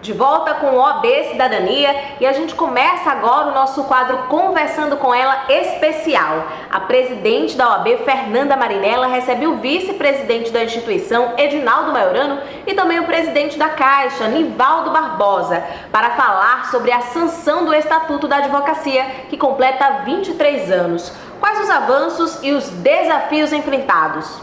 De volta com o OAB Cidadania e a gente começa agora o nosso quadro Conversando com Ela especial. A presidente da OAB, Fernanda Marinella, recebe o vice-presidente da instituição, Edinaldo Maiorano, e também o presidente da Caixa, Nivaldo Barbosa, para falar sobre a sanção do Estatuto da Advocacia, que completa 23 anos. Quais os avanços e os desafios enfrentados?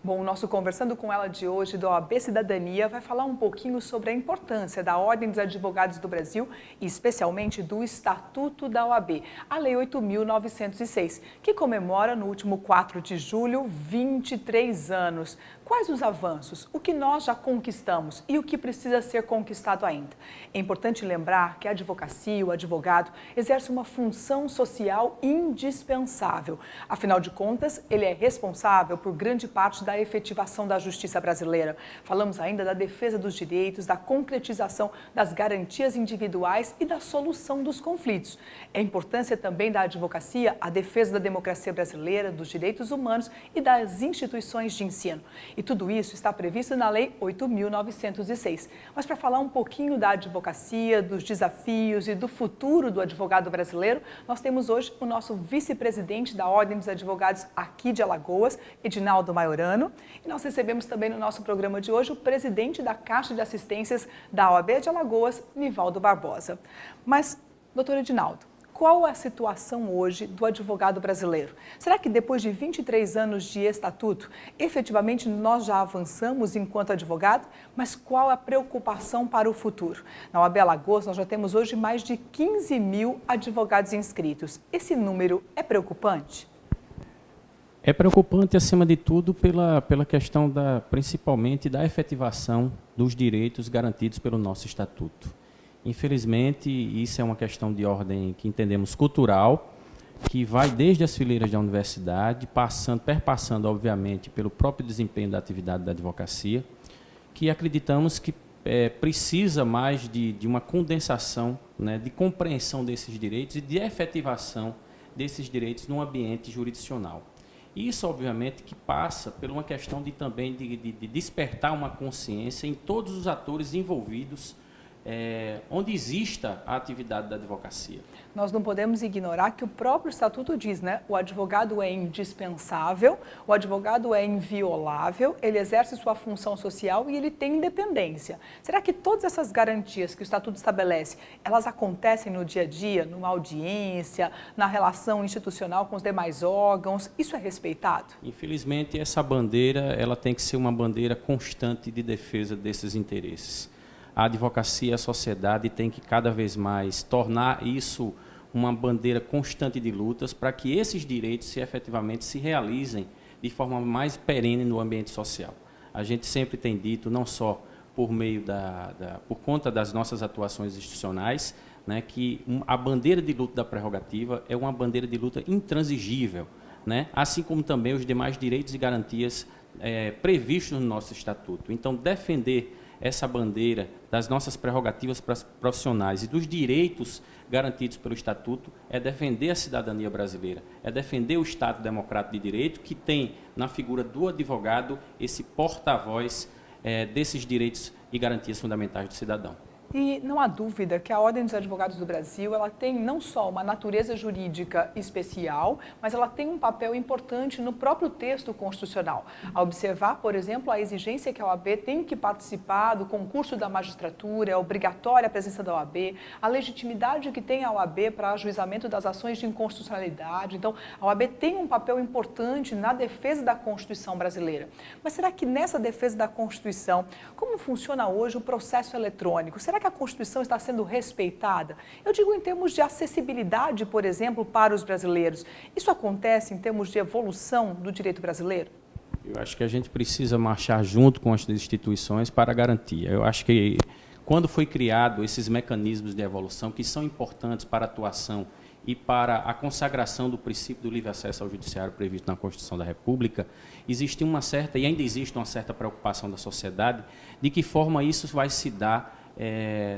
Bom, o nosso Conversando com Ela de hoje, do OAB Cidadania, vai falar um pouquinho sobre a importância da Ordem dos Advogados do Brasil e especialmente do Estatuto da OAB, a Lei 8.906, que comemora no último 4 de julho 23 anos. Quais os avanços? O que nós já conquistamos e o que precisa ser conquistado ainda? É importante lembrar que a advocacia, o advogado, exerce uma função social indispensável. Afinal de contas, ele é responsável por grande parte da efetivação da justiça brasileira. Falamos ainda da defesa dos direitos, da concretização das garantias individuais e da solução dos conflitos. É a importância também da advocacia, a defesa da democracia brasileira, dos direitos humanos e das instituições de ensino. E tudo isso está previsto na Lei 8.906. Mas para falar um pouquinho da advocacia, dos desafios e do futuro do advogado brasileiro, nós temos hoje o nosso vice-presidente da Ordem dos Advogados aqui de Alagoas, Edinaldo Maiorano. E nós recebemos também no nosso programa de hoje o presidente da Caixa de Assistências da OAB de Alagoas, Nivaldo Barbosa. Mas, doutor Edinaldo, qual a situação hoje do advogado brasileiro? Será que depois de 23 anos de estatuto, efetivamente nós já avançamos enquanto advogado? Mas qual a preocupação para o futuro? Na OAB Alagoas, nós já temos hoje mais de 15 mil advogados inscritos. Esse número é preocupante? É preocupante, acima de tudo, pela questão, principalmente, da efetivação dos direitos garantidos pelo nosso estatuto. Infelizmente, isso é uma questão de ordem que entendemos cultural, que vai desde as fileiras da universidade, perpassando, obviamente, pelo próprio desempenho da atividade da advocacia, que acreditamos que precisa mais de uma condensação, né, de compreensão desses direitos e de efetivação desses direitos no ambiente jurisdicional. Isso, obviamente, que passa por uma questão também de despertar uma consciência em todos os atores envolvidos onde exista a atividade da advocacia. Nós não podemos ignorar que o próprio estatuto diz, né? O advogado é indispensável, o advogado é inviolável, ele exerce sua função social e ele tem independência. Será que todas essas garantias que o estatuto estabelece, elas acontecem no dia a dia, numa audiência, na relação institucional com os demais órgãos? Isso é respeitado? Infelizmente, essa bandeira, ela tem que ser uma bandeira constante de defesa desses interesses. A advocacia, a sociedade tem que cada vez mais tornar isso uma bandeira constante de lutas para que esses direitos efetivamente se realizem de forma mais perene no ambiente social. A gente sempre tem dito, não só por meio por conta das nossas atuações institucionais, né, que a bandeira de luta da prerrogativa é uma bandeira de luta intransigível, né, assim como também os demais direitos e garantias previstos no nosso estatuto. Então, defender essa bandeira das nossas prerrogativas profissionais e dos direitos garantidos pelo Estatuto é defender a cidadania brasileira, é defender o Estado democrático de direito que tem na figura do advogado esse porta-voz desses direitos e garantias fundamentais do cidadão. E não há dúvida que a Ordem dos Advogados do Brasil, ela tem não só uma natureza jurídica especial, mas ela tem um papel importante no próprio texto constitucional. A observar, por exemplo, a exigência que a OAB tem que participar do concurso da magistratura, é obrigatória a presença da OAB, a legitimidade que tem a OAB para ajuizamento das ações de inconstitucionalidade. Então, a OAB tem um papel importante na defesa da Constituição brasileira. Mas será que nessa defesa da Constituição, como funciona hoje o processo eletrônico? Será que a Constituição está sendo respeitada? Eu digo em termos de acessibilidade, por exemplo, para os brasileiros. Isso acontece em termos de evolução do direito brasileiro? Eu acho que a gente precisa marchar junto com as instituições para a garantia. Eu acho que quando foi criado esses mecanismos de evolução que são importantes para a atuação e para a consagração do princípio do livre acesso ao judiciário previsto na Constituição da República, existe uma certa, e ainda existe uma certa preocupação da sociedade, de que forma isso vai se dar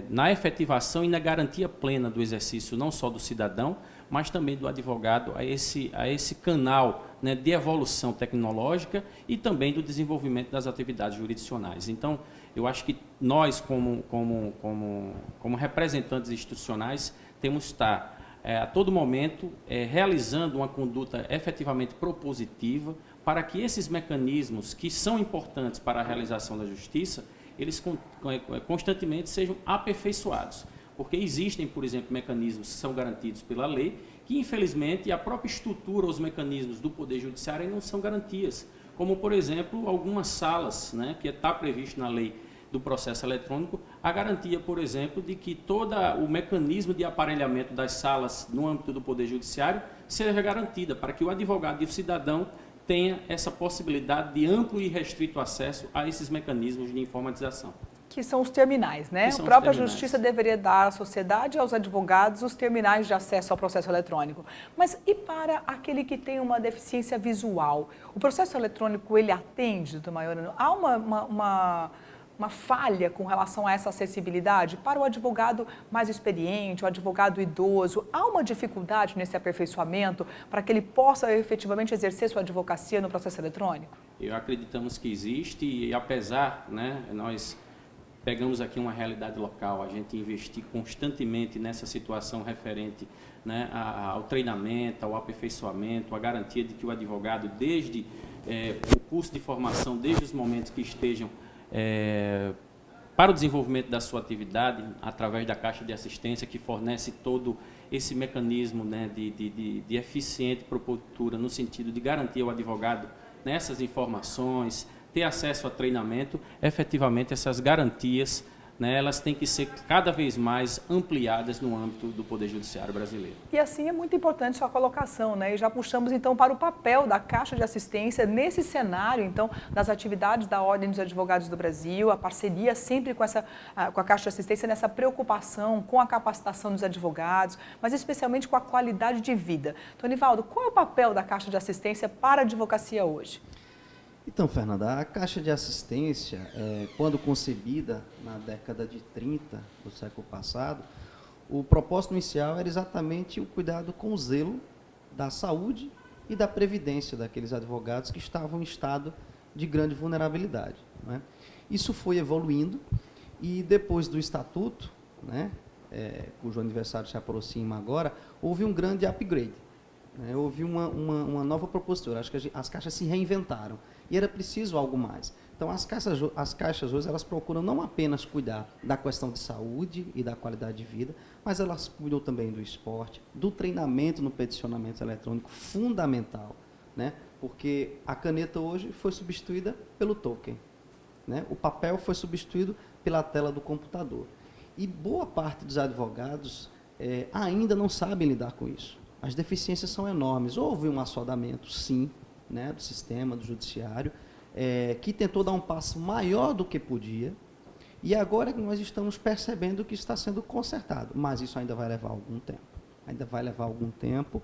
na efetivação e na garantia plena do exercício não só do cidadão, mas também do advogado a esse canal, né, de evolução tecnológica e também do desenvolvimento das atividades jurisdicionais. Então, eu acho que nós, como representantes institucionais, temos que estar a todo momento realizando uma conduta efetivamente propositiva para que esses mecanismos que são importantes para a realização da justiça, eles constantemente sejam aperfeiçoados. Porque existem, por exemplo, mecanismos que são garantidos pela lei, que infelizmente a própria estrutura, os mecanismos do Poder Judiciário não são garantias. Como, por exemplo, algumas salas, né, que está previsto na lei do processo eletrônico, a garantia, por exemplo, de que todo o mecanismo de aparelhamento das salas no âmbito do Poder Judiciário seja garantida, para que o advogado e o cidadão tenha essa possibilidade de amplo e restrito acesso a esses mecanismos de informatização. Que são os terminais, né? A própria Justiça deveria dar à sociedade e aos advogados os terminais de acesso ao processo eletrônico. Mas e para aquele que tem uma deficiência visual? O processo eletrônico, ele atende, doutor Maiorano? Há uma falha com relação a essa acessibilidade para o advogado mais experiente, o advogado idoso? Há uma dificuldade nesse aperfeiçoamento para que ele possa efetivamente exercer sua advocacia no processo eletrônico? Acreditamos que existe e apesar, né, nós pegamos aqui uma realidade local, a gente investir constantemente nessa situação referente, né, ao treinamento, ao aperfeiçoamento, à garantia de que o advogado, desde o curso de formação, desde os momentos que estejam para o desenvolvimento da sua atividade, através da Caixa de Assistência, que fornece todo esse mecanismo, né, de eficiente propositura, no sentido de garantir ao advogado nessas informações, ter acesso a treinamento, efetivamente essas garantias, né, elas têm que ser cada vez mais ampliadas no âmbito do Poder Judiciário brasileiro. E assim é muito importante sua colocação, né? E já puxamos então para o papel da Caixa de Assistência nesse cenário, então, das atividades da Ordem dos Advogados do Brasil, a parceria sempre com a Caixa de Assistência nessa preocupação com a capacitação dos advogados, mas especialmente com a qualidade de vida. Tonivaldo, qual é o papel da Caixa de Assistência para a advocacia hoje? Então, Fernanda, a Caixa de Assistência, quando concebida na década de 30 do século passado, o propósito inicial era exatamente o cuidado com o zelo da saúde e da previdência daqueles advogados que estavam em estado de grande vulnerabilidade, né? Isso foi evoluindo e depois do Estatuto, né, cujo aniversário se aproxima agora, houve um grande upgrade, né? Houve uma nova propositura. Acho que as caixas se reinventaram e era preciso algo mais. Então, as caixas hoje, elas procuram não apenas cuidar da questão de saúde e da qualidade de vida, mas elas cuidam também do esporte, do treinamento no peticionamento eletrônico, fundamental, né? Porque a caneta hoje foi substituída pelo token, né? O papel foi substituído pela tela do computador. E boa parte dos advogados ainda não sabem lidar com isso. As deficiências são enormes. Houve um assodamento, sim, né, do sistema, do judiciário, que tentou dar um passo maior do que podia, e agora que nós estamos percebendo que está sendo consertado, mas isso ainda vai levar algum tempo. Ainda vai levar algum tempo.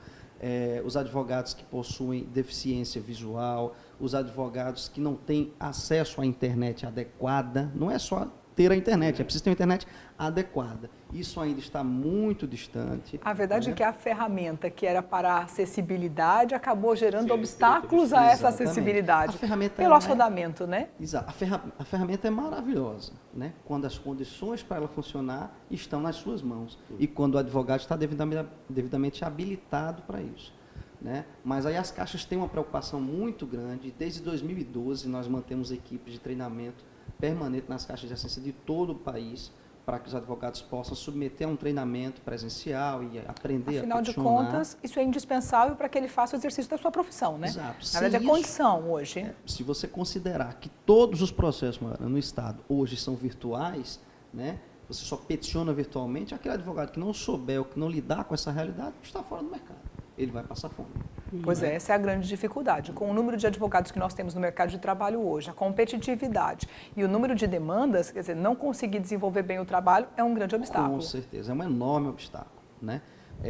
Os advogados que possuem deficiência visual, os advogados que não têm acesso à internet adequada, não é só ter a internet, é preciso ter uma internet adequada. Isso ainda está muito distante. A verdade é que a ferramenta que era para a acessibilidade acabou gerando obstáculos a essa acessibilidade. A ferramenta pelo assodamento, né? Exato. A ferramenta é maravilhosa, né? Quando as condições para ela funcionar estão nas suas mãos e quando o advogado está devidamente habilitado para isso, né? Mas aí as caixas têm uma preocupação muito grande. Desde 2012 nós mantemos equipes de treinamento permanente nas caixas de assistência de todo o país, para que os advogados possam submeter a um treinamento presencial e aprender a peticionar. Afinal de contas, isso é indispensável para que ele faça o exercício da sua profissão, né? Exato. Na verdade, é condição hoje. Se você considerar que todos os processos no Estado hoje são virtuais, né? Você só peticiona virtualmente, aquele advogado que não souber ou que não lidar com essa realidade está fora do mercado. ele vai passar fome. Pois é, essa é a grande dificuldade. Com o número de advogados que nós temos no mercado de trabalho hoje, a competitividade e o número de demandas, quer dizer, não conseguir desenvolver bem o trabalho é um grande obstáculo. Com certeza, é um enorme obstáculo, né?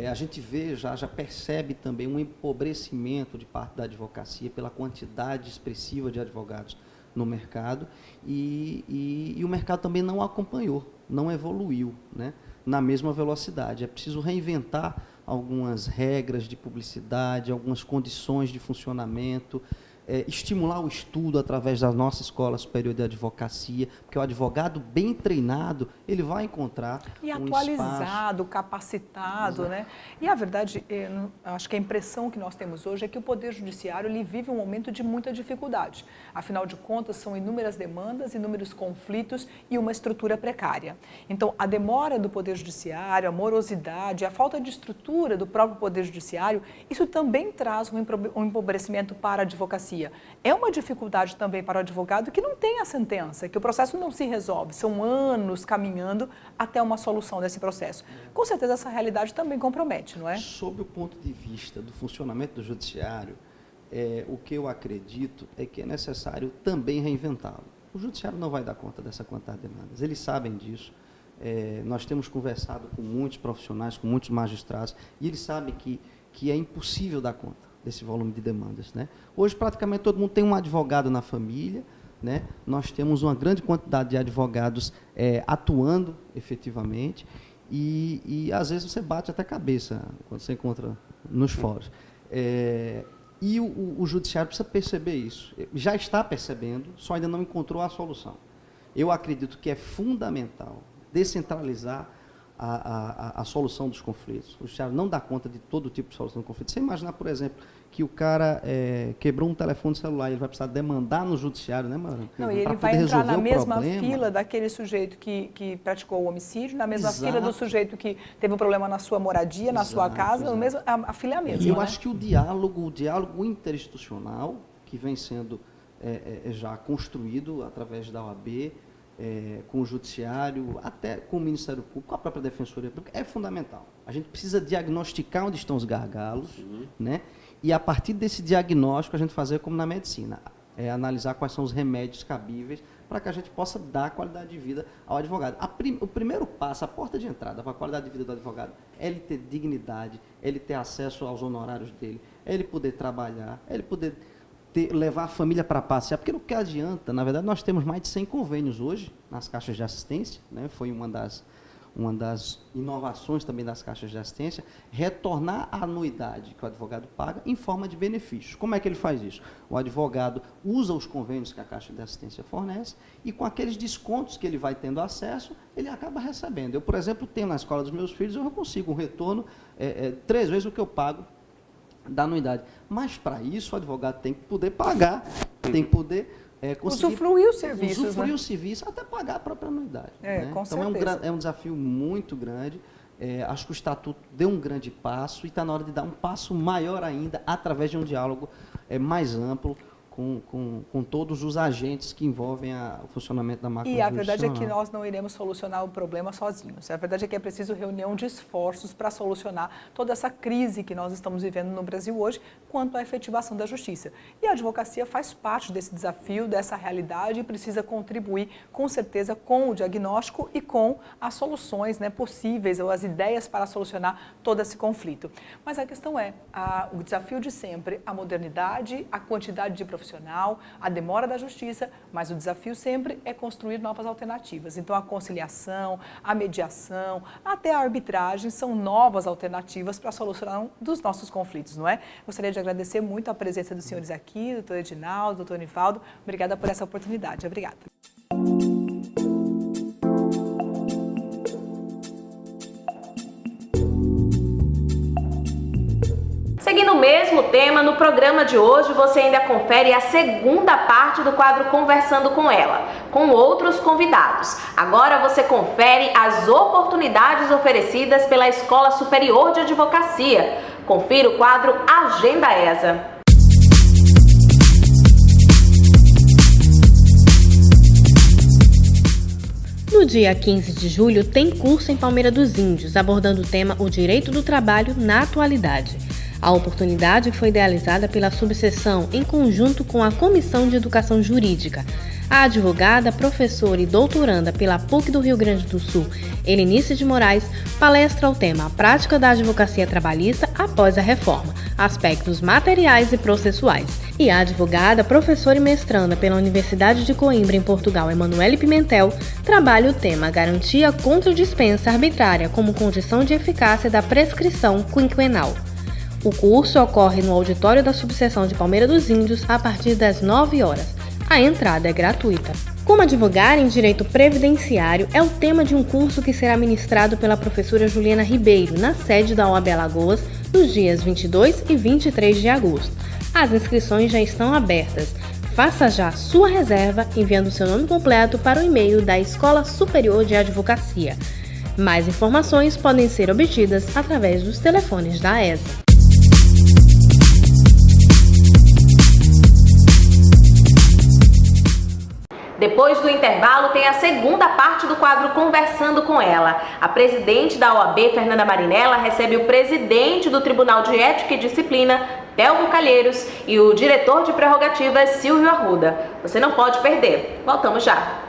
A gente vê, já percebe também um empobrecimento de parte da advocacia pela quantidade expressiva de advogados no mercado e o mercado também não acompanhou, não evoluiu, né, na mesma velocidade. É preciso reinventar algumas regras de publicidade, algumas condições de funcionamento, estimular o estudo através da nossa Escola Superior de Advocacia, porque o advogado bem treinado, ele vai encontrar e um atualizado, espaço. Capacitado, né? E a verdade, acho que a impressão que nós temos hoje é que o Poder Judiciário ele vive um momento de muita dificuldade. Afinal de contas, são inúmeras demandas, inúmeros conflitos e uma estrutura precária. Então, a demora do Poder Judiciário, a morosidade, a falta de estrutura do próprio Poder Judiciário, isso também traz um empobrecimento para a advocacia. É uma dificuldade também para o advogado que não tem a sentença, que o processo não se resolve. São anos caminhando até uma solução desse processo. Com certeza essa realidade também compromete, não é? Sob o ponto de vista do funcionamento do judiciário, o que eu acredito é que é necessário também reinventá-lo. O judiciário não vai dar conta dessa quantidade de demandas, eles sabem disso. Nós temos conversado com muitos profissionais, com muitos magistrados, e eles sabem que é impossível dar conta desse volume de demandas, né? Hoje, praticamente, todo mundo tem um advogado na família, né? Nós temos uma grande quantidade de advogados atuando efetivamente e, às vezes, você bate até cabeça quando você encontra nos fóruns. E o judiciário precisa perceber isso. Já está percebendo, só ainda não encontrou a solução. Eu acredito que é fundamental descentralizar a solução dos conflitos. O judiciário não dá conta de todo tipo de solução de conflito. Você imaginar, por exemplo, que o cara quebrou um telefone celular, ele vai precisar demandar no judiciário, né, Mara? Não, e ele vai entrar na mesma fila daquele sujeito que praticou o homicídio, na mesma fila do sujeito que teve um problema na sua moradia, na sua casa, a fila é a mesma. E eu acho que o diálogo interinstitucional, que vem sendo já construído através da OAB, com o Judiciário, até com o Ministério Público, com a própria Defensoria Pública, é fundamental. A gente precisa diagnosticar onde estão os gargalos, né? E a partir desse diagnóstico a gente fazer como na medicina, analisar quais são os remédios cabíveis para que a gente possa dar qualidade de vida ao advogado. O primeiro passo, a porta de entrada para a qualidade de vida do advogado é ele ter dignidade, é ele ter acesso aos honorários dele, é ele poder trabalhar, é ele poder levar a família para passear, porque no que adianta, na verdade, nós temos mais de 100 convênios hoje nas caixas de assistência, né? Foi uma das inovações também das caixas de assistência, retornar a anuidade que o advogado paga em forma de benefícios. Como é que ele faz isso? O advogado usa os convênios que a caixa de assistência fornece e com aqueles descontos que ele vai tendo acesso, ele acaba recebendo. Eu, por exemplo, tenho na escola dos meus filhos, eu consigo um retorno 3 vezes o que eu pago da anuidade. Mas, para isso, o advogado tem que poder pagar, tem que poder conseguir usufruir os serviços, usufruir o serviço, até pagar a própria anuidade. Né? Com então, certeza. é um desafio muito grande. Acho que o Estatuto deu um grande passo e está na hora de dar um passo maior ainda, através de um diálogo mais amplo com todos os agentes que envolvem o funcionamento da máquina jurisdicional. jurisdicional. E a verdade é que nós não iremos solucionar o problema sozinhos. A verdade é que é preciso reunião de esforços para solucionar toda essa crise que nós estamos vivendo no Brasil hoje quanto à efetivação da justiça. E a advocacia faz parte desse desafio, dessa realidade e precisa contribuir, com certeza, com o diagnóstico e com as soluções, né, possíveis ou as ideias para solucionar todo esse conflito. Mas a questão é o desafio de sempre, a modernidade, a quantidade de profissionais, a demora da justiça, mas o desafio sempre é construir novas alternativas. Então, a conciliação, a mediação, até a arbitragem são novas alternativas para a solução dos nossos conflitos, não é? Gostaria de agradecer muito a presença dos senhores aqui, doutor Edinaldo, doutor Nivaldo. Obrigada por essa oportunidade. Obrigada. Seguindo o mesmo tema, no programa de hoje você ainda confere a segunda parte do quadro Conversando com Ela, com outros convidados. Agora você confere as oportunidades oferecidas pela Escola Superior de Advocacia. Confira o quadro Agenda ESA. No dia 15 de julho tem curso em Palmeira dos Índios, abordando o tema O Direito do Trabalho na Atualidade. A oportunidade foi idealizada pela subseção em conjunto com a Comissão de Educação Jurídica. A advogada, professora e doutoranda pela PUC do Rio Grande do Sul, Helenice de Moraes, palestra o tema A Prática da Advocacia Trabalhista após a Reforma, aspectos materiais e processuais. E a advogada, professora e mestranda pela Universidade de Coimbra, em Portugal, Emanuele Pimentel, trabalha o tema Garantia contra dispensa arbitrária como condição de eficácia da prescrição quinquenal. O curso ocorre no auditório da subseção de Palmeira dos Índios a partir das 9 horas. A entrada é gratuita. Como advogar em direito previdenciário é o tema de um curso que será ministrado pela professora Juliana Ribeiro, na sede da OAB Alagoas, nos dias 22 e 23 de agosto. As inscrições já estão abertas. Faça já sua reserva enviando seu nome completo para o e-mail da Escola Superior de Advocacia. Mais informações podem ser obtidas através dos telefones da ESA. Depois do intervalo, tem a segunda parte do quadro Conversando com ela. A presidente da OAB, Fernanda Marinella, recebe o presidente do Tribunal de Ética e Disciplina, Telmo Calheiros, e o diretor de prerrogativas, Silvio Arruda. Você não pode perder. Voltamos já.